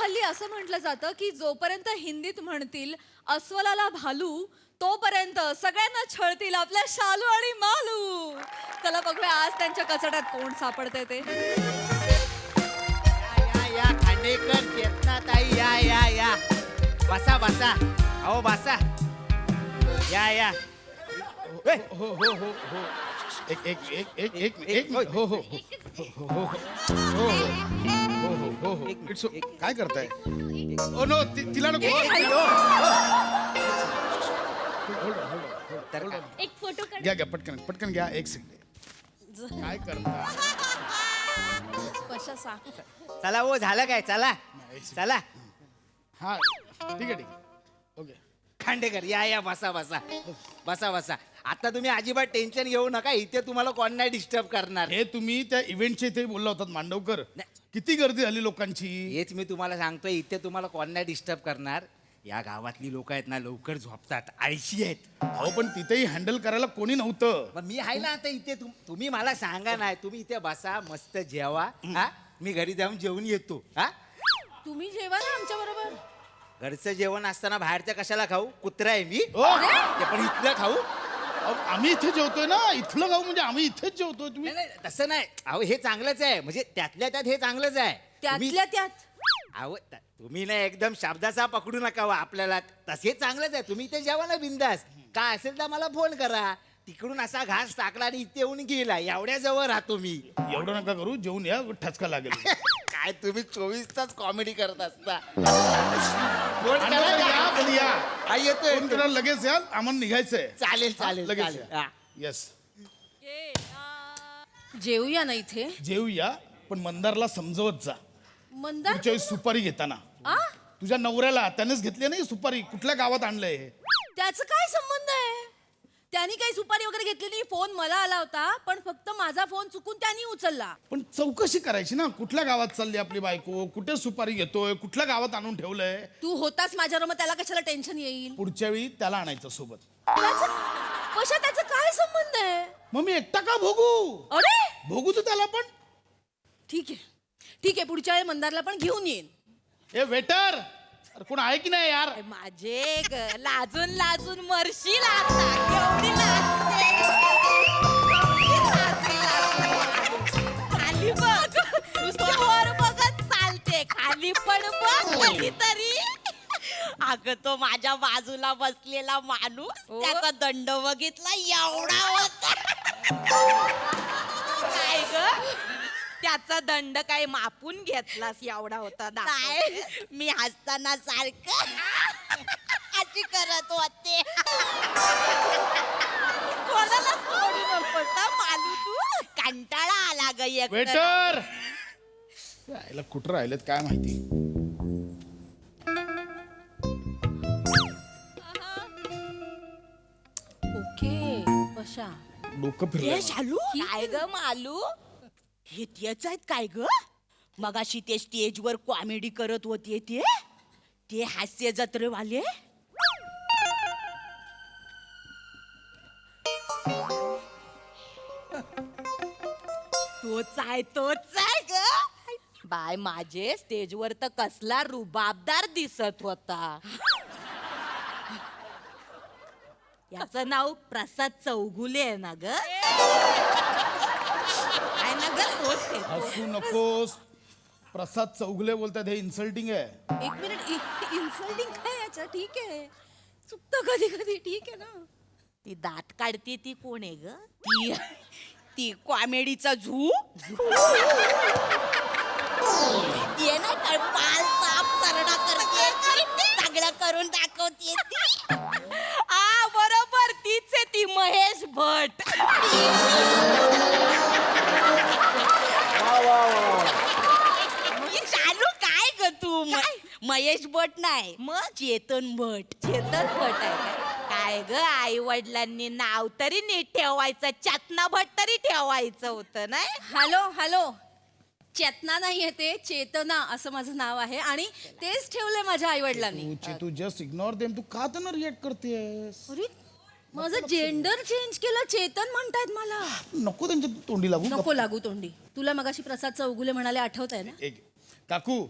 हल्ली असं म्हटलं जातं की जोपर्यंत हिंदीत म्हणतील अस्वलाला भालू तोपर्यंत सगळ्यांना छळतील आपल्या शालू आणि मालू. चला बघूया आज त्यांच्या कचड्यात कोण सापडते ते. या खांडेकर चेतनाताई या बसा बसा अहो बसा या हो हो हो हो एक एक एक एक एक एक हो हो हो हो हो हो हो हो हो इट्स काय करताय? ओ नो तिला नको. एक फोटो घ्या घ्या पटकन पटकन घ्या. एक सेकंड काय करता? कशा सांग. चला हो झालं काय चला चला हा ठीक आहे ओके. खांडेकर या बसा बसा बसा बसा. आता तुम्ही अजिबात टेन्शन घेऊ नका. इथे तुम्हाला कोण नाही डिस्टर्ब करणार. हे तुम्ही त्या इव्हेंटच्या इथे बोलला होतात मांडवकर. किती गर्दी झाली लोकांची. हेच मी तुम्हाला सांगतोय. इथे तुम्हाला कोण नाही डिस्टर्ब करणार. या गावातली लोक आहेत ना लवकर झोपतात आळशी आहेत. अहो पण तिथेही हँडल करायला कोणी नव्हतं. मग मी आहे ना आता इथे. तुम्ही मला सांगा नाही. तुम्ही इथे बसा मस्त जेवा. हा मी घरी जाऊन जेवून येतो. हा तुम्ही जेवा ना आमच्या बरोबर. घरचं जेवण असताना बाहेरचं कशाला खाऊ. कुत्रा आहे मी. ओ, ते पण इथलं खाऊ. अहो, आम्ही इथे जेवतोय ना. इथलं गाव म्हणजे आम्ही इथेच जेवतोय. तुम्ही नाही, नाही, तसं नाही. अहो हे चांगलंच आहे. म्हणजे त्यातल्या त्यात हे चांगलंच आहे. त्यातल्या त्यात अहो तुम्ही ना एकदम शब्दाचा पकडू नका हो आपल्याला. तसे चांगलंच आहे. तुम्ही इथे जेवा ना बिंदास. काय असेल तर मला फोन करा. तिकडून असा घास टाकला आणि इथे येऊन गेला. एवढ्या जवळ राहतो मी. एवढं नका करू. जेवून या ठसका लागेल. काय तुम्ही 24 तास कॉमेडी करत असता. फोन करा मांडवकर या, ना. पण या. हा, येतोय फोन करायला लगेच याल. आम्हाला निघायचंय. चालेल चालेल लगेच चालेल. या. हा. येस जेवूया ना इथे. जेवूया पण मंदारला समजवत जा. मंदार पुढच्या वेळी सुपारी घेताना. आ? तुझ्या नवऱ्याला त्यानेच घेतली नाही सुपारी. कुठल्या गावात आणलंय हे? त्याचं काय संबंध आहे. त्यांनी काही सुपारी वगैरे घेतली नाही. फोन मला आला होता पण फक्त माझा फोन चुकून त्यांनी उचलला. पण चौकशी करायची ना. कुठल्या गावात चालली आपली बायको. कुठे सुपारी घेतोय. कुठल्या गावात आणून ठेवलंय. तू होतास माझ्यावर मग त्याला कशाला टेन्शन येईल. पुढच्या वेळी त्याला आणायचं सोबत. कशा त्याचा काय संबंध आहे. मग मी एकटा का भोगू. अरे भोगू तू त्याला पण. ठीक आहे ठीक आहे पुढच्या वेळी मंदारला पण घेऊन येईन. ए वेटर अरे कोण आहे की नाही यार. माझे लाजून लाजून मरशील आता. एवढी लाजते. खाली बघ नुसतं वर बघत चालते. खाली पण बघ कधीतरी. अगं तो माझ्या बाजूला बसलेला माणूस त्याचा दंड बघितला एवढा होता. काय ग त्याचा दंड काय मापून घेतलास एवढा होता. काय मी हसताना सारखं अशी करत होते. कोणाला सोडू नकोस हं, मालू तू. कंटाळा आला ग एक वेटर यायला कुठं राहिलेत काय माहिती. ओके कशा डोकं फिरलं. शालू काय ग मालू हे तेच आहेत काय ग. मगाशी ते स्टेजवर कॉमेडी करत होते ते हास्य जत्रेवाले. तोच आहे ग. बाय माझे स्टेजवर तर कसला रुबाबदार दिसत होता. याचं नाव प्रसाद चौगुले आहे ना ग. आहे ना ग तोच आहे तो. हसू नकोस. प्रसाद चौगुले बोलतात. हे इन्सल्टिंग आहे. एक मिनिट इन्सल्टिंग काय याच्या. ठीक आहे चुकतं कधी कधी. ठीक आहे ना. ती दात काढते ती कोण आहे ग. ती कॉमेडीचा झू. ये ना पाल साप सरडा करते सगळं करून दाखवते ती. आ बरोबर तीच आहे ती महेश भट. चालू काय ग तू. महेश भट नाही मग चेतन भट. चेतन भट आहे काय ग. आई वडिलांनी नाव तरी नीट ठेवायचं. चेतना भट तरी ठेवायचं होतं नाही. हॅलो हॅलो चेतना नाही आहे ते चेतना असं माझं नाव आहे आणि तेच ठेवलंय माझ्या आई वडिलांनी. तू जस्ट इग्नोर देम. तू का त्यांना रिएक्ट करतेस. अरे माझं जेंडर चेंज केलं. चेतन म्हणतायत मला. नको त्यांच्या तोंडी लागू. नको लागू तोंडी. तुला मगाशी प्रसाद चौगुले म्हणाले आठवत आहे ना. एक काकू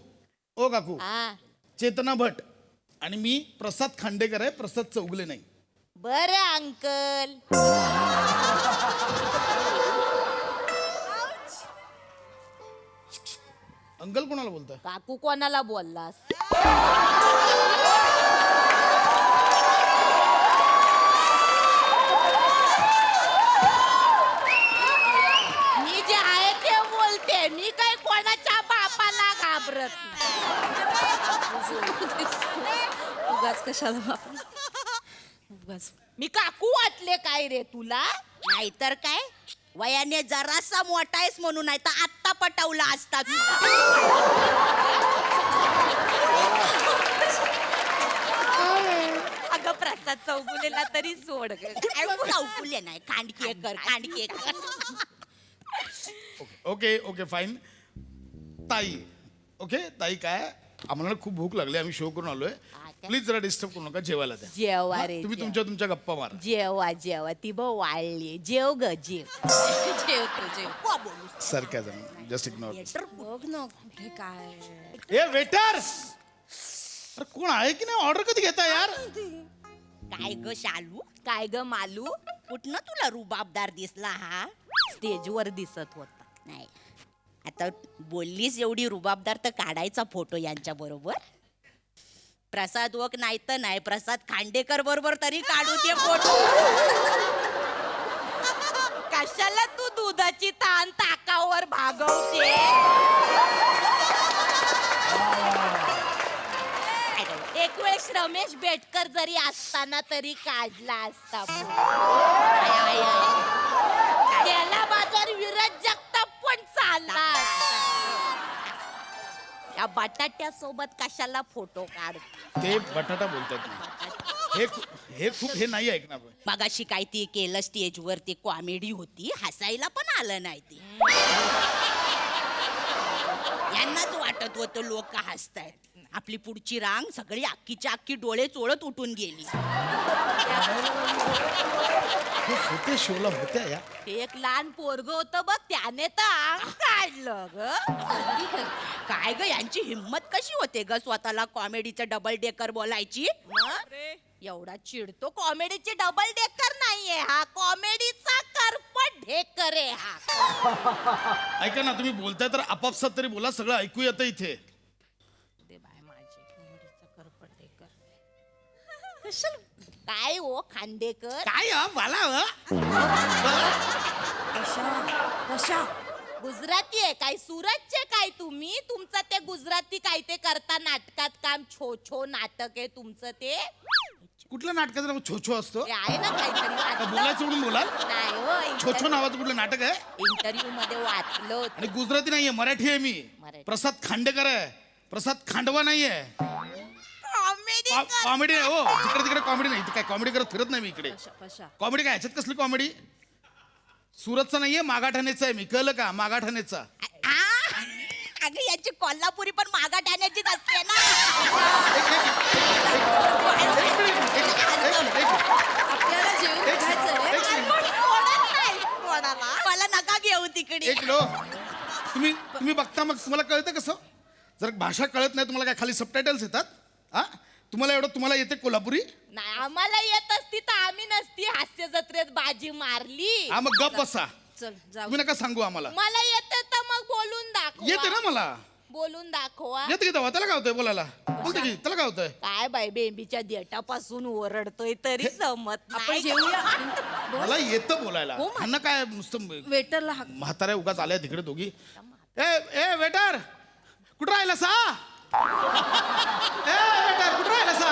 ओ काकू, हा चेतना भट आणि मी प्रसाद खांडेकर आहे, प्रसाद चौगले नाही. बर अंकल. अंकल कोणाला बोलताय? काकू कोणाला बोललास? मी जे आहे ते बोलते. मी काय कोणाच्या बापाला घाबरत नाही. उगाच कशाला बाप उगाच. मी काकू वाटले काय रे तुला? नाहीतर काय, वयाने जरासा मोठा आहेस म्हणून, नाही तर आत्ता पटवला असता. अगं प्रसाद चौगुलेला तरी सोड. चौगुले नाही, खांडकेकर. Okay okay fine. ताई, ओके ताई, काय आम्हाला खूप भूक लागली, आम्ही शो करून आलोय. प्लीज जरा डिस्टर्ब करू नका, जेवायला द्या. जेवा हा? रे, तुम्ही जेवा. तुमच्या गप्पा मारा. जेवा ती बघ वाळली. जेव ग जेव. Sarcasm, just ignore. बघ ना कुठे काय. ए वेटर, अरे कोण आहे की नाही? ऑर्डर कधी घेता यार? काय ग शालू, काय ग मालू, कुठनं तुला रुबाबदार दिसला हा? स्टेजवर दिसत होता. नाही आता बोललीस एवढी रुबाबदार, तर काढायचा फोटो यांच्या बरोबर. प्रसाद वक नाही तर नाही, प्रसाद खांडेकर बरोबर तरी काढू दे फोटो. कशाला तू दुधाची ताण ताकावर भागवते? एक वेळेस रमेश बेटकर जरी असताना तरी काढला असता. त्याला बाजार विराज जगताप पण चालला. या बटाट्या सोबत कशाला फोटो काढ? ते बटाटा बोलतात ना. हे नाही ऐकणार. मगाशी काय ती केलं स्टेजवर, ती कॉमेडी होती, हसायला पण आलं नाही. ती यांनाच वाटत होतं लोक हसतायत. आपली पुढची रांग सगळी अख्खीच्या अख्खी डोळे चोळत उठून गेली. होते शोला होत्या या. एक लहान पोरग होतं बघ, त्याने तर अंग काढलं ग. काय ग यांची हिम्मत कशी होते ग स्वतःला कॉमेडीचं डबल डेकर बोलायची? एवढा चिडतो. कॉमेडीची डबल डेकर नाहीये हा, कॉमेडीचा करपट ढेकर आहे हा. ऐका ना, तुम्ही बोलताय तर आपापसात तरी बोला, सगळं ऐकू येतं इथे. काय हो खांडेकर, काय मला कशा गुजराती आहे काय? सुरतचे काय तुम्ही? तुमचं ते गुजराती काय ते करता नाटकात काम, छो छो नाटक आहे तुमचं ते. कुठल्या नाटकाचं नाव छो छो असतो? ते आहे ना काहीतरी काय वाचलं? बोलायचं म्हणून बोलाल? नाही हो, छो छो नावाचं कुठलं नाटक आहे? इंटरव्ह्यू मध्ये वाचलं होतं. आणि गुजराती नाहीये, मराठी आहे मी. मराठी. प्रसाद खांडेकर आहे, प्रसाद खांडवा नाहीये. कॉमेडी कॉमेडी आहे हो, जिकडे तिकडे कॉमेडी नाही. इथे काय कॉमेडी करत फिरत नाही मी इकडे. कशा कॉमेडी काय, ह्याच्यात कसली कॉमेडी? सुरतचा नाहीये, मागाठाण्याचा आहे मी, कळलं का? मागाठाण्याचा. अगं याची कोल्हापुरी पण मागा टाण्याचीच असते ना. आपल्याला जेवण घ्यायचंय. सोडत नाही कोणाला. मला नका घेऊ तिकडे. एक लो, तुम्ही बघता, मग तुम्हाला कळतं कसं? जर भाषा कळत नाही तुम्हाला, काय खाली सबटायटल्स येतात? हा, तुम्हाला येते कोल्हापुरी? नाही आम्हाला येत असती तर आम्ही नसती हास्य जत्रेत बाजी मारली. हा, मग गप बसा. चल जाऊ. तुम्ही नका सांगू आम्हाला. मला येतं तर मग बोलून दाखवा. येते ना मला. बोलून दाखवा. येते की तेव्हा, त्याला काय होतंय बोलायला? बोलते की, त्याला काय होतंय? काय बाई बेंबीच्या देठापासून ओरडतोय तरी समत आपण नाही. जेवूया. मला येतं बोलायला. हो, ह्यांना काय नुसतं वेटरला हाक. म्हाताऱ्या उगाच आल्या तिकडे दोघी. ए वेटर, कुठं राहिला सा? ए वेटर, कुठं राहिला सा?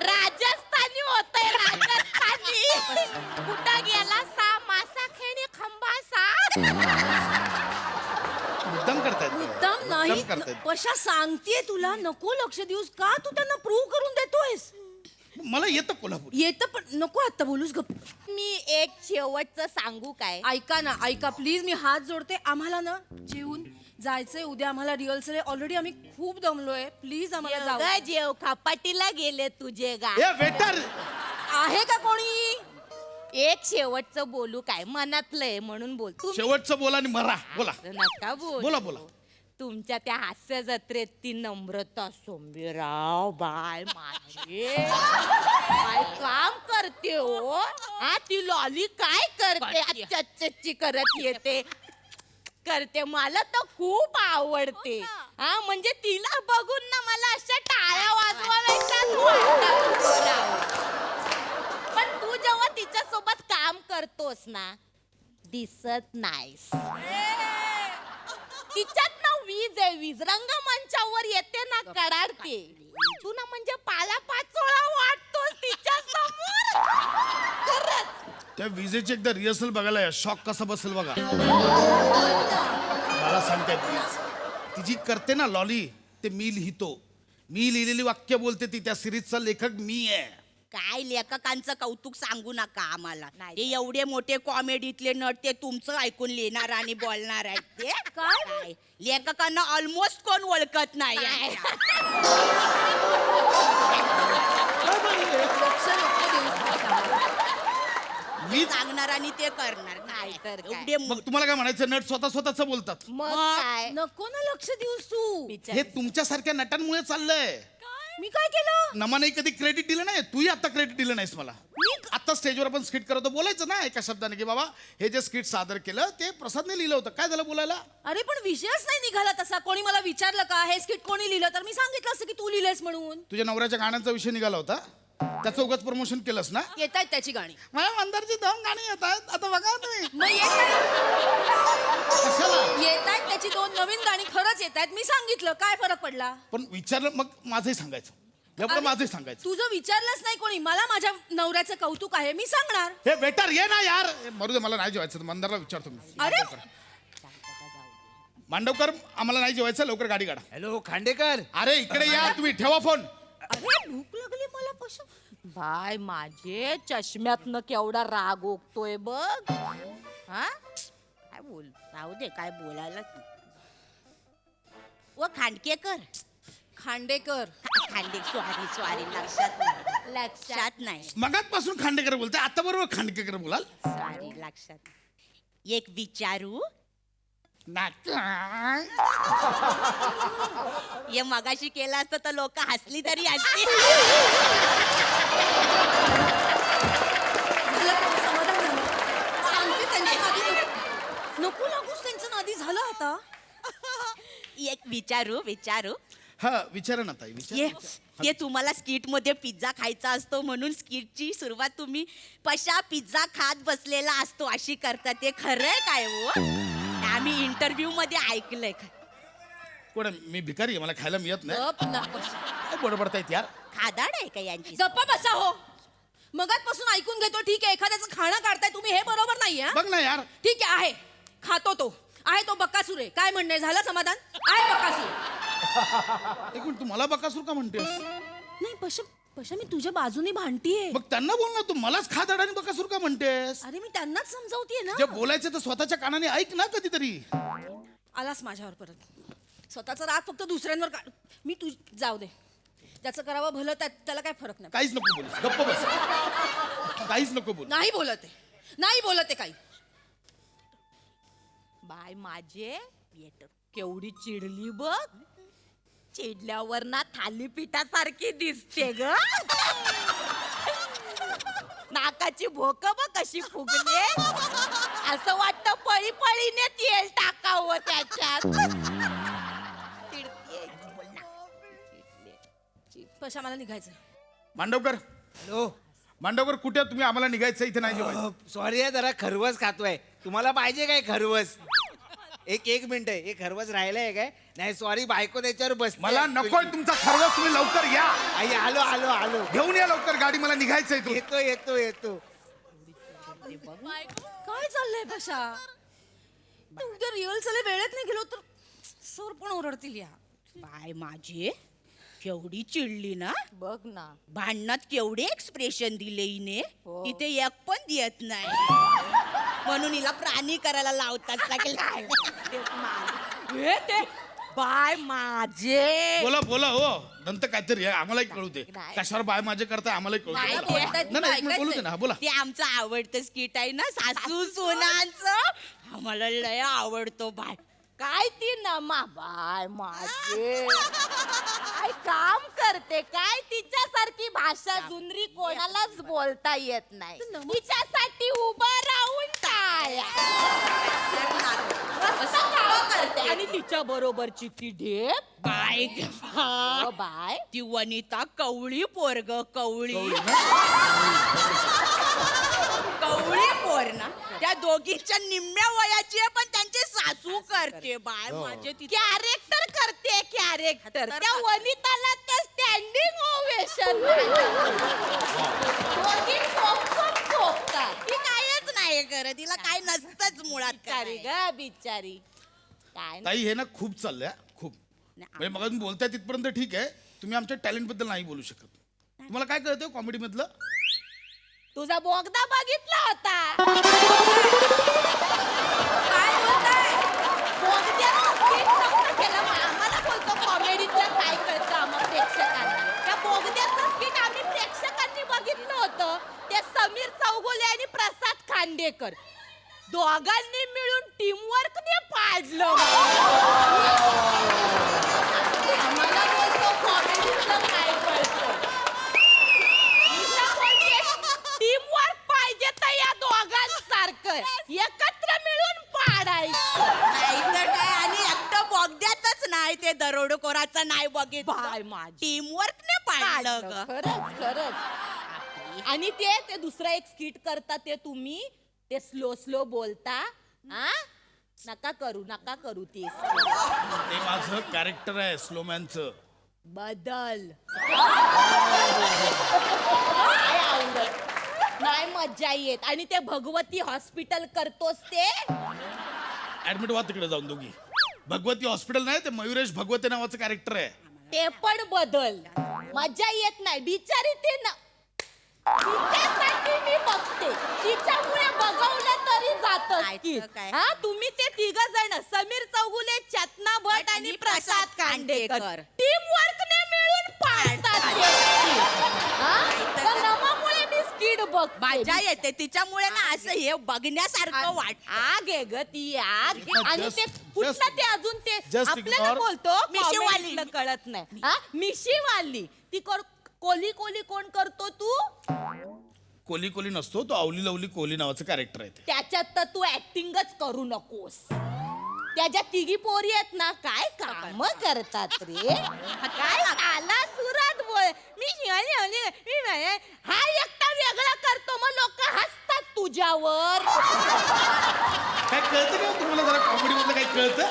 राजस्थानी होतंय राजस्थानी. कुठं गेला सा? मासा खेळणी खंबा सा. मुद्दाम करतायत. मुद्दाम नाही. करतायत. कशा सांगतेय तुला, नको लक्ष देऊस. का तू त्यांना प्रूव्ह करून देतोयस? मला येतं कोल्हापूर. येतं पण नको आता बोलूस. गप. मी एक शेवटचं सांगू काय? ऐका ना, ऐका प्लीज, मी हात जोडते. आम्हाला ना जेवून जायचंय. उद्या आम्हाला रिहर्सल आहे. ऑलरेडी आम्ही खूप दमलोय. प्लीज आम्हाला जाऊ. एवढं जेव खपाटीला गेले तुझे गा. ए वेटर, आहे का कोणी? एक शेवटचं बोलू काय? मनातलंय म्हणून बोल. तुम्ही शेवटचं बोला आणि मरा. बोला नका बोल. बोला बोला. तुमच्या त्या हास्य जत्रेत ती नम्रता सोंबीराव बाय माझे काय काम करते हो हा ती लॉली काय करते अच्छी करत येते करते मला तर खूप आवडते हा म्हणजे तिला बघून ना मला अशा टाळ्या वाजवायच्याच वाटतात. पण तू जेव्हा तिच्या सोबत काम करतोस ना दिसत नाहीस तिच्यात ना वीज आहे वीज रंगमंचावर येते ना कडाडते तू ना म्हणजे पाला पाचोळा वाटतोस तिच्या समोर खरंच. त्या विजेची एकदा रिहर्सल बघायला या शॉक कसा बसेल बघा. मला सांगते तिची करते ना लॉली ते मी लिहितो. मी लिहिलेली वाक्य बोलते ती. त्या सिरीजचा लेखक मी आहे. काय लेखकांचं कौतुक सांगू नका आम्हाला ते एवढे मोठे कॉमेडीतले नट ते तुमचं ऐकून लिहिणार आणि बोलणार आहेत ते काय लेखकांना ऑलमोस्ट कोण ओळखत नाही लक्ष नको देऊस माझ्यावर. मी सांगणार आणि ते करणार काय तर एवढे मग तुम्हाला काय म्हणायचं नट स्वतःच बोलतात. मग काय नको ना लक्ष देऊस तू. हे तुमच्यासारख्या नटांमुळे चाललंय. मी काय केलं? नमाने कधी क्रेडिट दिलं नाही. तूही आता क्रेडिट दिलं नाहीस मला. आता स्टेजवर आपण स्किट करतो बोलायचं ना एका शब्दाने की बाबा हे जे स्किट सादर केलं ते प्रसादने लिहिलं होतं. काय झालं बोलायला. अरे पण विषयच नाही निघाला तसा. कोणी मला विचारलं का हे स्किट कोणी लिहिलं तर मी सांगितलं असतं की तू लिहिलंयस म्हणून. तुझ्या नवऱ्याच्या गाण्यांचा विषय निघाला होता. त्याचं उगाच प्रमोशन केलंस ना. येत आहेत त्याची गाणी. मला मंदारची 2 गाणी येतात आता बघा तुम्ही. मग कशाला येत आहेत त्याची 2 नवीन गाणी खरंच येत आहेत. मी सांगितलं काय फरक पडला. पण विचारलं मग माझंही सांगायचं. एवढं माझंही सांगायचं. तुझं विचारलंच नाही कोणी. मला माझ्या नवऱ्याचं कौतुक आहे मी सांगणार. हे वेटर ये ना यार. मरू दे मला नाही जेवायचं. मंदारला विचारतो मी. अरे मांडवकर आम्हाला नाही जेवायचं लवकर गाडी काढा. हॅलो खांडेकर. अरे इकडे या तुम्ही ठेवा फोन. अरे भूक लागली मला पशा. बाय माझे चष्म्यातनं केवढा राग ओकतोय बघ हा काय बोल राहू दे काय बोलायला व खांडकेकर खांडेकर. सॉरी लक्षात नाही मगातपासून खांडेकर बोलते आता बरोबर खांडेकर बोलाल. सॉरी लक्षात एक विचारू हे मगाशी केलं असतं तर लोक हसली तरी हसली. झालं का? समाधान झालं? सांगते त्यांच्या नादी नको लागूस त्यांच्या नादी झालं आता. एक विचारू हा विचारा ना ताई ये विचार. ते तुम्हाला स्किट मध्ये पिझ्झा खायचा असतो म्हणून स्किटची सुरुवात तुम्ही पशा पिझ्झा खात बसलेला असतो अशी करता ते खरंय काय हो. आम्ही इंटरव्ह्यू मध्ये ऐकलंय. कोण मी भिकारी आहे मला खायला मिळत नाही. गप ना पशा. काय बडबडतायत यार. खादाड आहे का यांची. गप्पा बसा हो. मगातपासून ऐकून घेतो ठीक आहे. एखाद्याचं खाणं काढताय तुम्ही हे बरोबर नाही हा. बघ ना यार. ठीक आहे खातो तो आहे तो बक्कासूर आहे. काय म्हणणे झालं समाधान आहे बक्कासूर. एक मिनिट तू मला बकासूर का म्हणतेस. नाही पशा पशा मी तुझ्या बाजूने भांडतीये. मग त्यांना बोल ना तू मलाच खादाड आणि बकासूर का म्हणतेस. अरे मी त्यांनाच समजावतीये ना. जे बोलायचं तर स्वतःच्या कानाने ऐक ना कधीतरी. आलास माझ्यावर परत. स्वतःचा राग फक्त दुसऱ्यांवर काढ. मी तू जाऊ दे ज्याचं करावं भलं त्याला काय फरक नाही. काहीच नको बोलूस गप्प बस. काहीच नको बोल. नाही बोलत आहे नाही बोलत आहे काही. बाय माझे केवढी चिडली बघ. चिडल्यावर ना थालीपीठासारखी दिसते ग. नाकाची भोक बघ कशी फुगले. असं वाटतं पळी पळीने तेल टाकावं त्याच्यात. चिडतीये. बोल ना. पशा मला निघायचं. मांडवकर हॅलो मांडवकर कुठे आहात तुम्ही. आम्हाला निघायचं इथे नाही जेवायचं. सॉरी आहे जरा खरवस खातोय. तुम्हाला पाहिजे काय खरवस. एक मिनिट आहे. हे खरवस राहिलंय काय. नाही सॉरी बायको त्याच्यावर बस. मला नकोय तुमचा खरवस. तुम्ही लवकर या. आई आलो घेऊन या लवकर गाडी. मला निघायचंय तू. येतो. काय चाललंय पशा. उद्या रिहर्सल वेळेत नाही गेलो तर सर पण ओरडतील या. बाय माझे केवढी चिडली ना. बघ ना. भांडणात केवढे एक्सप्रेशन दिले हिने. तिथे एक पण देत नाही म्हणून हिला प्राणी करायला लावतात सगळे. हे ते बाय माझे बोला हो नंतर काहीतरी आहे. आम्हालाही कळू दे. कशावर बाय माझे करताय आम्हालाही कळू नाही, दे. ते- नाही नाही एक मिनिट बोलू दे ना. बोला. ते आमचं आवडतं स्किट आहे ना सासू सोनांचं. आम्हाला लय आवडतो बाय. काय ती नमा बाय माझे काय काम करते काय तिच्यासारखी भाषा जुनरी कोणालाच बोलता येत नाही तिच्यासाठी उभं राहून काय असं काम करते आणि तिच्या बरोबरची ती ढेप बाय बाय ती वनिता कवळी पोरग कवळी कवळी पोर ना त्या दोघींच्या निम्म्या वयाची आहे पण त्यांची सासू करते बाय माझे कॅरेक्टर करते कॅरेक्टर त्या वनिताला तर स्टँडिंग ओवेशन ती कायच नाही करत तिला काय नसतंच मुळात बिचारी ग बिचारी काय ताई हे ना खूप चाललंय हा, खूप म्हणजे मग तुम्ही बोलताय तिथपर्यंत ठीक आहे. तुम्ही आमच्या टॅलेंट बद्दल नाही बोलू शकत. तुम्हाला काय कळतं कॉमेडी मधलं? तुझा बोगदा बघितला होता काय बोलताय बोगद्याचं skit नव्हतं केलं आम्हाला बोलतो कॉमेडीतलं काय कळतं आम्हाला प्रेक्षकांना त्या बोगद्याचं skit आम्ही प्रेक्षकांनी बघितलं होतं ते समीर चौगुले आणि प्रसाद खांडेकर दोघांनी मिळून टीमवर्कने पाडलं आम्हाला बोलतो कॉमेडीतलं काय कळतं टीमवर्क पाहिजे तर या दोघांसारखं एकत्र मिळून पाडायचं नाहीतर काय आणि एकटं बोगद्यातच नाही ते दरोडेखोराचं नाही बघितलं टीमवर्कने पाडलं ग खरंच खरंच आणि ते दुसरं एक स्किट करता ते तुम्ही ते स्लो स्लो बोलता हा नका करू ते ते माझं कॅरेक्टर आहे स्लोमॅनचं. बदल नाही मज्जा येत आणि ते भगवती हॉस्पिटल करतोस ते ऍडमिट व्हा तिकडे जाऊन दोघी. भगवती हॉस्पिटल नाही ते मयुरेश भगवती नावाचं कॅरेक्टर आहे. ते पण बदल मज्जा येत नाही बिचारी ते ना तिच्यासाठी मी बघते तिच्यामुळे बघवलं तरी जात हा तुम्ही ते तिघ जण समीर चौगुले चेतना भट आणि प्रसाद खांडेकर टीम वर्कने मिळून पाडतात नमामुळे मी स्किड बघ मजा येते तिच्यामुळे ना असं हे बघण्यासारखं वाट आग आहे ग ती आग आणि ते कुठलं ते अजून ते just आपल्याला ignore. बोलतो मिशीवाली कळत नाही हा मिशीवाली ती कोली कोली कोण करतो तू कोली कोली नसतो तो अवली लवली कोली नावाचं कॅरेक्टर आहे ते. त्याच्यात तर तू ऍक्टिंगच करू नकोस त्याच्या तिघी पोरी आहेत ना काय काम करतात रे काय आला सुरात बोल मी हा एकटा वेगळा करतो मग लोक हसतात तुझ्यावर काय कळतं का तुम्हाला जरा कॉमेडी मधलं काही कळतं?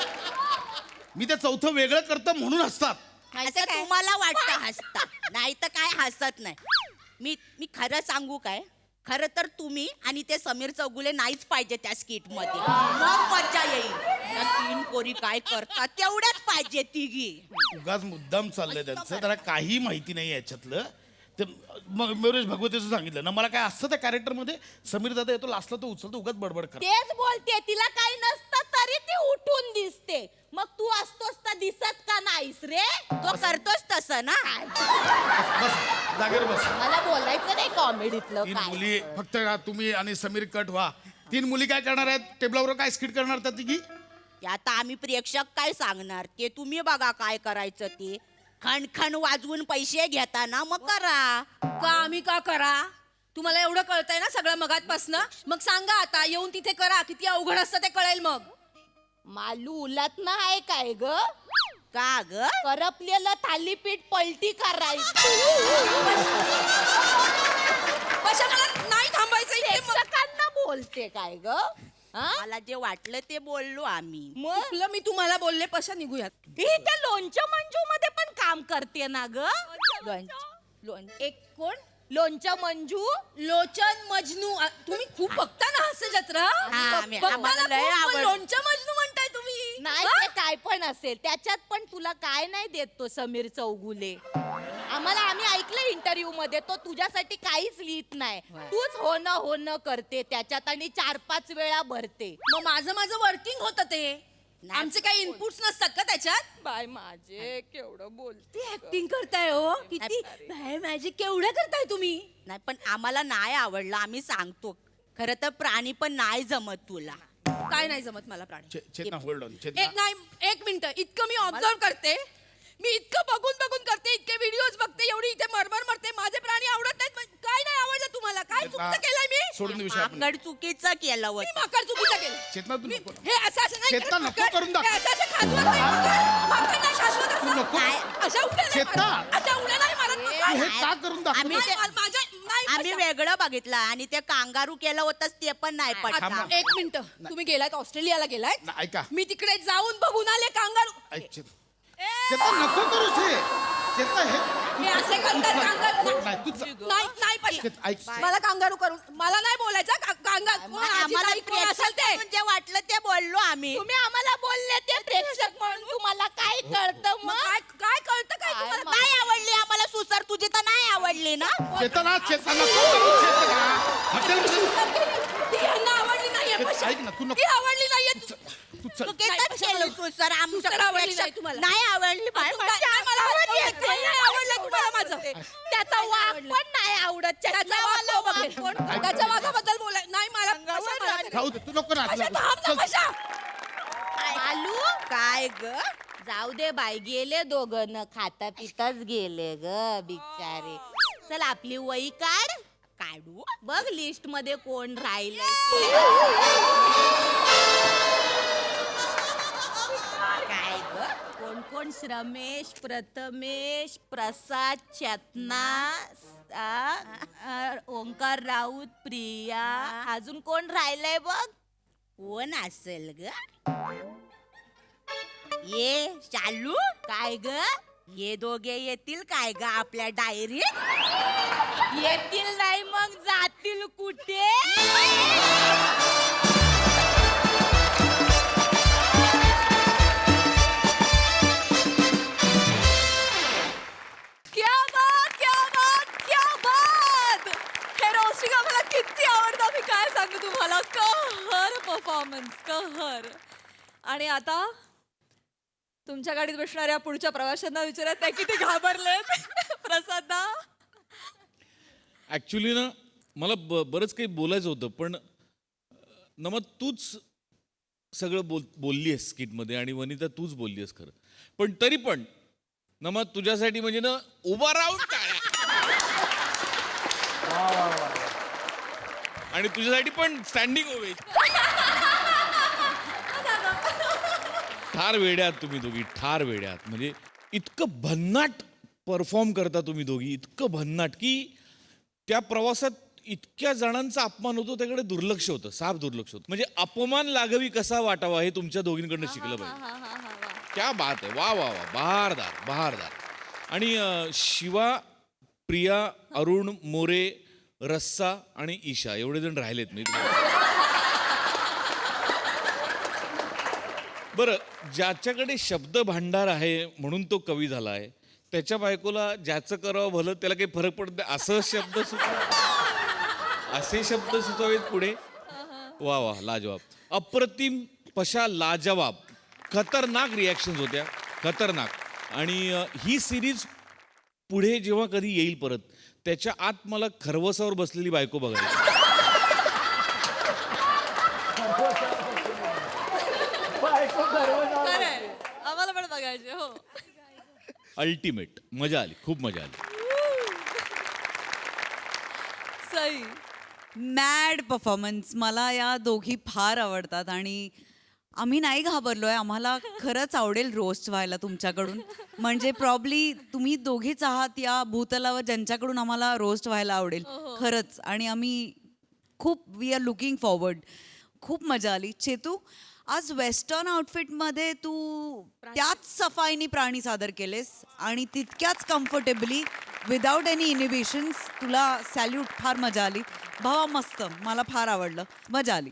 मी ते चौथं वेगळं करतं म्हणून हसतात. असं तुम्हाला वाटतं हसता नाही तर काय हसत नाही मी खरं सांगू काय खरं तर तुम्ही आणि ते समीर चौगुले नाहीच पाहिजे त्या स्किट मध्ये मग मज्जा येईल त्या तीन पोरी काय करतात तेवढ्याच पाहिजे तिघी उगाच मुद्दाम चाललंय त्यांचं. त्याला काही माहिती नाही याच्यातलं. ते मयुरेश भगवतीचं सांगितलं ना मला काय असतं त्या कॅरेक्टर मध्ये. समीर दादा येतो लास्टला तो उचलतो उगाच बडबड कर. तेच बोलते तिला काही नसतं तरी ती उठून दिसते मग तू असतोस तर दिसत का नाहीस रे तो करतोस तसं ना बस जागेवर बस. मला बोलायचं नाही कॉमेडीतलं तीन काय मुली फक्त तुम्ही आणि समीर कट व्हा. तीन मुली काय करणार आहेत टेबलावर काय स्किट करणार त्या तिघी. ते आता आम्ही प्रेक्षक काय सांगणार ते तुम्ही बघा काय करायचं ते खणखण वाजवून पैसे घेता ना मग करा का आम्ही का करा तुम्हाला एवढं कळतंय ना सगळं मगातपासनं मग सांगा आता येऊन तिथे करा किती अवघड असतं ते कळेल मग मालू उलत ना आहे काय ग का ग करपलेलं थालीपीठ पलटी करायचं मला नाही थांबायचं इथे मग. प्रेक्षकांना बोलते काय ग मला जे वाटलं ते बोललो आम्ही मग चुकलं मी तुम्हाला बोलले पशा निघूयात ही त्या लोणच्या मंजू मध्ये पण काम करते ना ग एक कोण लोणच्या मंजू लोचन मजनू तुम्ही खूप बघता ना हास्य जत्रा आम्हाला लय आवडतं. लोणच्या मजनू म्हणताय तुम्ही नाही हा? ते काय पण असेल त्याच्यात पण तुला काय नाही देत तो समीर चौगुले आम्हाला आम्ही ऐकलं इंटरव्ह्यू मध्ये तो तुझ्यासाठी काहीच लिहित नाही तूच होणं करते त्याच्यात आणि 4-5 वेळा भरते मग माझं वर्किंग होतं ते नाही. आमचे काही इनपुट्स नसतात का त्याच्यात बाय माझे केवढं बोलते ऍक्टिंग करताय हो किती मॅजिक केवढं करताय तुम्ही नाही पण आम्हाला नाही आवडलं आम्ही सांगतो खरं तर प्राणी पण नाही जमत तुला काय नाही जमत मला प्राणी. चेतना होल्ड ऑन एक चेतना नाही, एक मिनिट. इतकं मी ऑब्झर्व करते, मी इतकं बघून बघून करते, इतके व्हिडिओज बघते, एवढी इथे मरमर मरते, माझे प्राणी आवडत नाहीत. काय नाही आवडलं तुम्हाला? काय चुकीचं केलंय मी? सोडून दे विषय आपण. माकड चुकीचं केलं मी होतं. माकड चुकीचं केलं. चेतना तू मी- नको. हे असं असं नाही चेतना करत, नको माकड. करून दाखव. हे असं असं खाजवत नाही माकड. माकड नाही शाश्वत असं. नको. काय? अशा उड्या नाही चेतना. मारत. अशा उड्या नाही मारत तू माकड. हे का करून दाखव आम्ही ते- नाही, आम्ही अशा- वेगळं बघितलं आणि ते कांगारू केलं होतं ते पण नाही आता पटलं. एक मिनिट, तुम्ही गेलात ऑस्ट्रेलियाला गेलात? ऐका मी तिकडे जाऊन बघून आले कांगारू. ऐक चेतना नको करूस हे चेतना हे हे असे करतात कांगारू. नाही तू नाही पशा. ऐक मला कांगारू करून मला नाही बोलायचं. कांगारू कोण आजी आम्हाला ताई कोण असेल प्रेक्षक ते. म्हणून जे वाटलं ते बोललो आम्ही. तुम्ही आम्हाला बोलले ते प्रेक्षक म्हणून तुम्हाला काय कळतं मग मग? काय काय कळतं काय तुम्हाला? नाही आवडली आम्हाला सुसर, तुझी तर नाही आवडली ना. चेतना चेतना नको करू चेतना हॉटेल ती यांना आवडली नाहीये पशा. ऐक ना, तू नको. ती आवडली नाहीये. तू चल तू केलं केलं सुसर, आमच्या सुसर आवडली प्रेक्षक- नाही तुम्हाला. नाही आवडली बाई, तुमच्या- माझी नाही, मला आवडली आवडली. आहे. नाही आवडलं तुम्हाला माझं. त्याचा वाघ पण नाही आवडत. त्याचा वाघ बघेल. त्याच्या वाघाबद्दल बोलाय नाही मला पशा, मला नाही. राहू दे तू नको ना पशा, थांब ना पशा. आलू काय ग? जाऊ दे बाई, गेले दोघं न खाता पिताच गेले ग बिचारे. चल आपली वही काढू बघ लिस्ट मध्ये कोण राहिलंय. काय ग? कोण कोण? श्रमेश, प्रथमेश, प्रसाद, चेतना, ओंकार राऊत, प्रिया. अजून कोण राहिलंय बघ? कोण असेल ग? ये चालू काय ग? ये दोघे येतील काय ग आपल्या डायरीत? येतील नाही मग जातील कुठे? क्या बात, क्या बात, क्या बात. हे रोस्टिंग आम्हाला किती आवडतं. मी काय सांगू तुम्हाला. कहर परफॉर्मन्स, कहर. आणि आता तुमच्या गाडीत बसणाऱ्या पुढच्या प्रवाशांना विचारत त्या किती घाबरलेत. प्रसादा. ॲक्च्युली ना मला बरंच काही बोलायचं होतं पण नमत तूच सगळं बोलली आहेस स्किटमध्ये आणि वनिता तूच बोलली आहेस खरं पण तरी पण नमत तुझ्यासाठी म्हणजे ना उभा राहून टाळ्या. आणि तुझ्यासाठी पण स्टँडिंग ओवे. ठार वेड्यात तुम्ही दोघी, ठार वेड्यात. म्हणजे इतकं भन्नाट परफॉर्म करता तुम्ही दोघी, इतकं भन्नाट की त्या प्रवासात इतक्या जणांचा अपमान होतो त्याकडे दुर्लक्ष होतं, साफ दुर्लक्ष होतं. म्हणजे अपमान लाघवी कसा वाटावा हे तुमच्या दोघींकडनं शिकलं पाहिजे. क्या बात आहे, वा वा वा, बहारदार बहारदार. आणि शिवा, प्रिया, अरुण, मोरे, रस्सा आणि ईशा एवढे जण राहिलेत. मी बरं, ज्याच्याकडे शब्द भांडार आहे म्हणून तो कवी झाला आहे, त्याच्या बायकोला ज्याचं करावं भलं त्याला काही फरक पडत नाही असं शब्द असे शब्द सुचवावेत पुढे. वा वा, लाजवाब, अप्रतिम, पशा, लाजवाब. खतरनाक रिॲक्शन्स होत्या, खतरनाक. आणि ही सिरीज पुढे जेव्हा कधी येईल परत त्याच्या आत मला खरवसावर बसलेली बायको बघायची. आम्हाला पण बघायचे. हो, अल्टिमेट. मजा आली, खूप मजा आली. सई. Mad performance. मला या दोघी फार आवडतात आणि आम्ही नाही घाबरलोय. आम्हाला खरंच आवडेल रोस्ट व्हायला तुमच्याकडून. म्हणजे प्रॉब्ली तुम्ही दोघीच आहात या भूतलावर ज्यांच्याकडून आम्हाला रोस्ट व्हायला आवडेल खरंच. आणि आम्ही खूप वी आर लुकिंग फॉरवर्ड. खूप मजा आली. चेतू, आज वेस्टर्न आउटफिटमध्ये तू त्याच सफाईनी प्राणी सादर केलेस आणि तितक्याच कम्फर्टेबली विदाऊट एनी इनिबिशन्स. तुला सॅल्यूट. फार मजा आली भावा. मस्त, मला फार आवडलं, मजा आली.